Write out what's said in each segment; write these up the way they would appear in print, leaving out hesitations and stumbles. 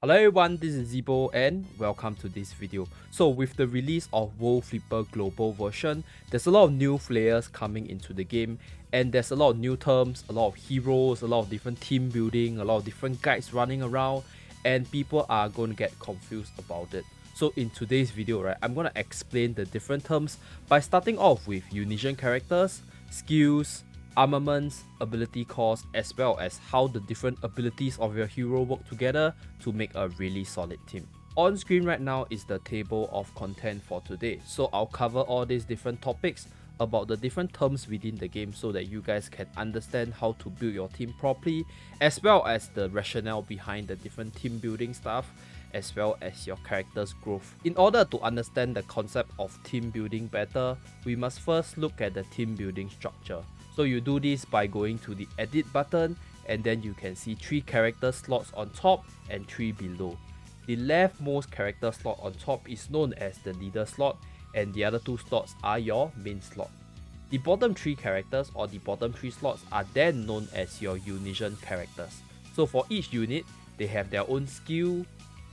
Hello everyone, this is Zibo and welcome to this video. So with the release of World Flipper Global version, there's a lot of new players coming into the game and there's a lot of new terms, a lot of heroes, a lot of different team building, a lot of different guides running around, and people are going to get confused about it. So in today's video, right, I'm going to explain the different terms by starting off with Unison Characters, skills, armaments, ability cost, as well as how the different abilities of your hero work together to make a really solid team. On screen right now is the table of content for today, so I'll cover all these different topics about the different terms within the game so that you guys can understand how to build your team properly, as well as the rationale behind the different team building stuff, as well as your character's growth. In order to understand the concept of team building better, we must first look at the team building structure. So you do this by going to the edit button and then you can see 3 character slots on top and 3 below. The leftmost character slot on top is known as the leader slot and the other 2 slots are your main slot. The bottom 3 characters or the bottom 3 slots are then known as your Unison characters. So for each unit, they have their own skill,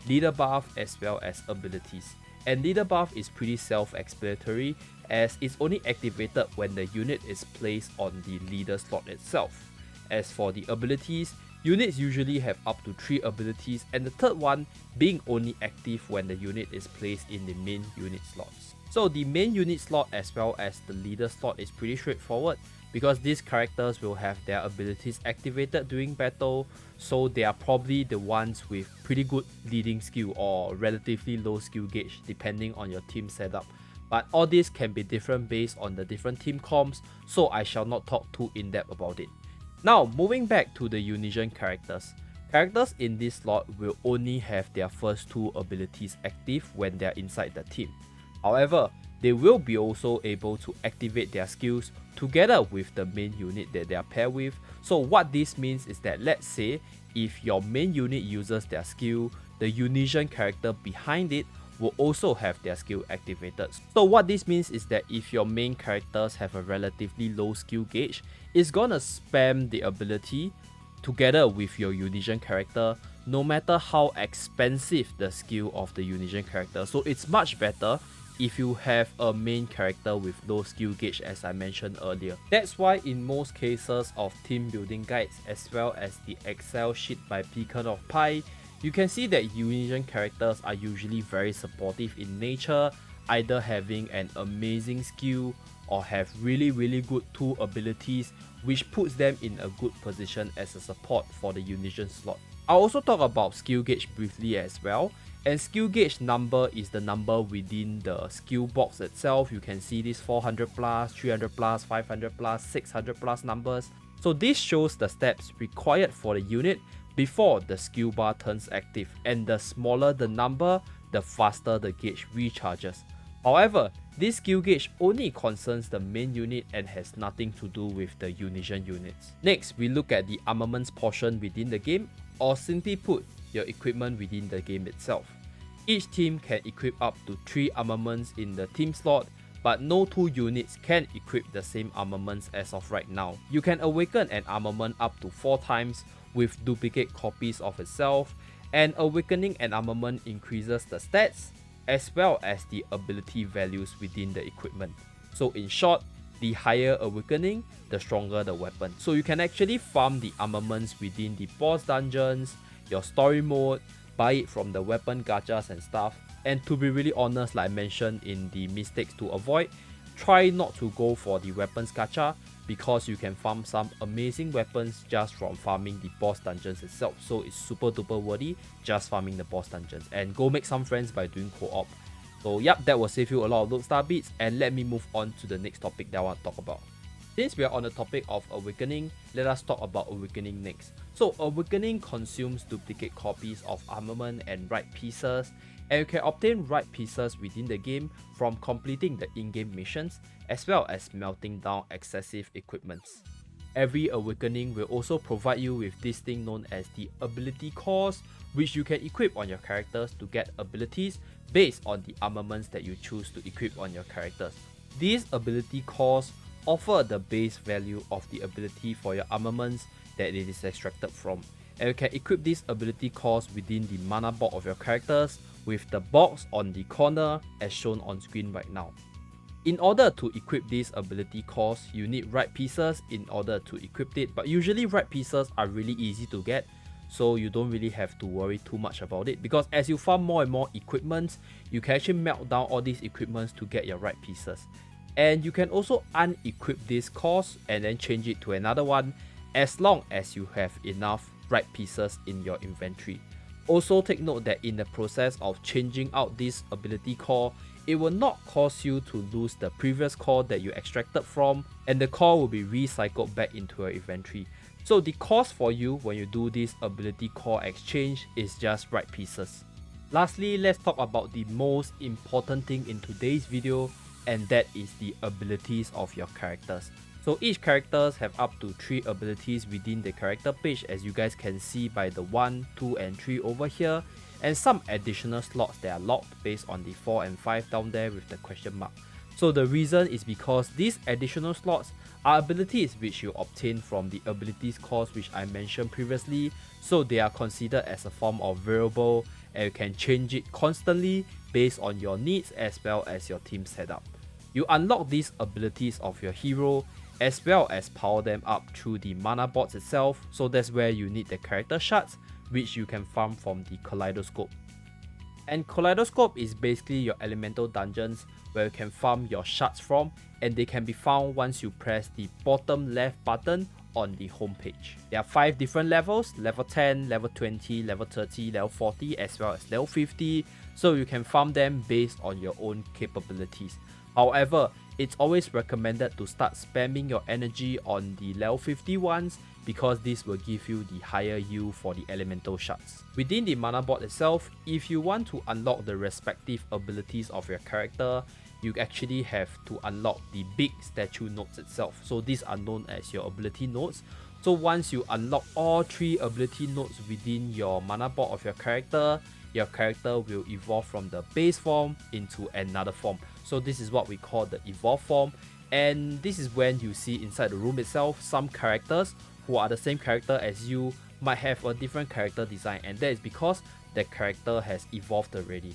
leader buff as well as abilities. And leader buff is pretty self-explanatory as it's only activated when the unit is placed on the leader slot itself. As for the abilities, units usually have up to 3 abilities and the third one being only active when the unit is placed in the main unit slots. So the main unit slot as well as the leader slot is pretty straightforward because these characters will have their abilities activated during battle, so they are probably the ones with pretty good leading skill or relatively low skill gauge depending on your team setup. But all this can be different based on the different team comps, so I shall not talk too in depth about it. Now moving back to the Unison characters. Characters in this slot will only have their first 2 abilities active when they are inside the team. However, they will be also able to activate their skills together with the main unit that they are paired with. So what this means is that, let's say if your main unit uses their skill, the Unison character behind it will also have their skill activated. So what this means is that if your main characters have a relatively low skill gauge, it's gonna spam the ability together with your Unison character no matter how expensive the skill of the Unison character. So it's much better if you have a main character with low skill gauge, as I mentioned earlier. That's why in most cases of team building guides as well as the Excel sheet by Beacon of Pi, you can see that Unison characters are usually very supportive in nature, either having an amazing skill or have really good 2 abilities, which puts them in a good position as a support for the Unison slot. I'll also talk about skill gauge briefly as well. And skill gauge number is the number within the skill box itself. You can see these 400 plus, 300 plus, 500 plus, 600 plus numbers. So this shows the steps required for the unit before the skill bar turns active, and the smaller the number, the faster the gauge recharges. However, this skill gauge only concerns the main unit and has nothing to do with the Unison units. Next, we look at the armaments portion within the game, or simply put, your equipment within the game itself. Each team can equip up to 3 armaments in the team slot, but no 2 units can equip the same armaments as of right now. You can awaken an armament up to 4 times with duplicate copies of itself, and awakening an armament increases the stats as well as the ability values within the equipment. So in short, the higher awakening, the stronger the weapon. So you can actually farm the armaments within the boss dungeons, your story mode, buy it from the weapon gachas and stuff. And to be really honest, like I mentioned in the mistakes to avoid, try not to go for the weapons gacha because you can farm some amazing weapons just from farming the boss dungeons itself. So it's super duper worthy just farming the boss dungeons, and go make some friends by doing co-op. So yep, that will save you a lot of lodestar beats, and let me move on to the next topic that I want to talk about. Since we are on the topic of awakening, let us talk about awakening next. So awakening consumes duplicate copies of armament and right pieces, and you can obtain right pieces within the game from completing the in-game missions as well as melting down excessive equipments. Every awakening will also provide you with this thing known as the ability cost, which you can equip on your characters to get abilities based on the armaments that you choose to equip on your characters. These ability costs offer the base value of the ability for your armaments that it is extracted from, and you can equip these ability cores within the mana board of your characters with the box on the corner as shown on screen right now. In order to equip these ability cores, you need right pieces in order to equip it, but usually right pieces are really easy to get, so you don't really have to worry too much about it, because as you farm more and more equipments, you can actually melt down all these equipments to get your right pieces. And you can also unequip this cores and then change it to another one as long as you have enough right pieces in your inventory. Also take note that in the process of changing out this ability core, it will not cause you to lose the previous core that you extracted from, and the core will be recycled back into your inventory. So the cost for you when you do this ability core exchange is just right pieces. Lastly, let's talk about the most important thing in today's video, and that is the abilities of your characters. So each characters have up to 3 abilities within the character page, as you guys can see by the 1, 2 and 3 over here, and some additional slots that are locked based on the 4 and 5 down there with the question mark. So the reason is because these additional slots are abilities which you obtain from the abilities cores which I mentioned previously, so they are considered as a form of variable and you can change it constantly based on your needs as well as your team setup. You unlock these abilities of your hero as well as power them up through the mana boards itself, so that's where you need the character shards, which you can farm from the Kaleidoscope. And Kaleidoscope is basically your elemental dungeons where you can farm your shards from, and they can be found once you press the bottom left button on the home page. There are 5 different levels: level 10, level 20, level 30, level 40 as well as level 50, so you can farm them based on your own capabilities. However, it's always recommended to start spamming your energy on the level 50 ones, because this will give you the higher yield for the elemental shards. Within the mana board itself, if you want to unlock the respective abilities of your character, you actually have to unlock the big statue nodes itself. So these are known as your ability nodes. So once you unlock all 3 ability nodes within your mana board of your character will evolve from the base form into another form. So this is what we call the evolve form, and this is when you see inside the room itself some characters who are the same character as you might have a different character design, and that is because the character has evolved already.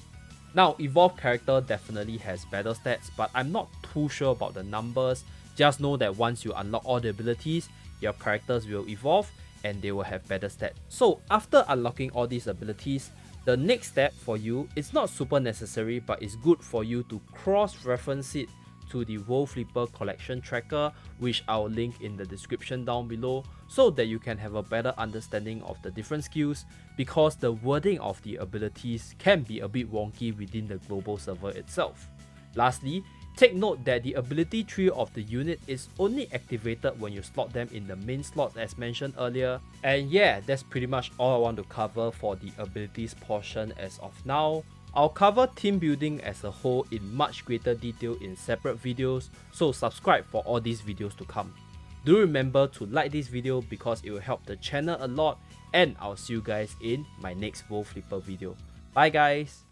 Now, evolved character definitely has better stats, but I'm not too sure about the numbers. Just know that once you unlock all the abilities, your characters will evolve and they will have better stats. So after unlocking all these abilities, the next step for you is not super necessary, but it's good for you to cross-reference it to the World Flipper collection tracker, which I'll link in the description down below, so that you can have a better understanding of the different skills, because the wording of the abilities can be a bit wonky within the global server itself. Lastly, take note that the ability tree of the unit is only activated when you slot them in the main slots as mentioned earlier. And yeah, that's pretty much all I want to cover for the abilities portion as of now. I'll cover team building as a whole in much greater detail in separate videos, so subscribe for all these videos to come. Do remember to like this video because it will help the channel a lot, and I'll see you guys in my next World Flipper video. Bye guys!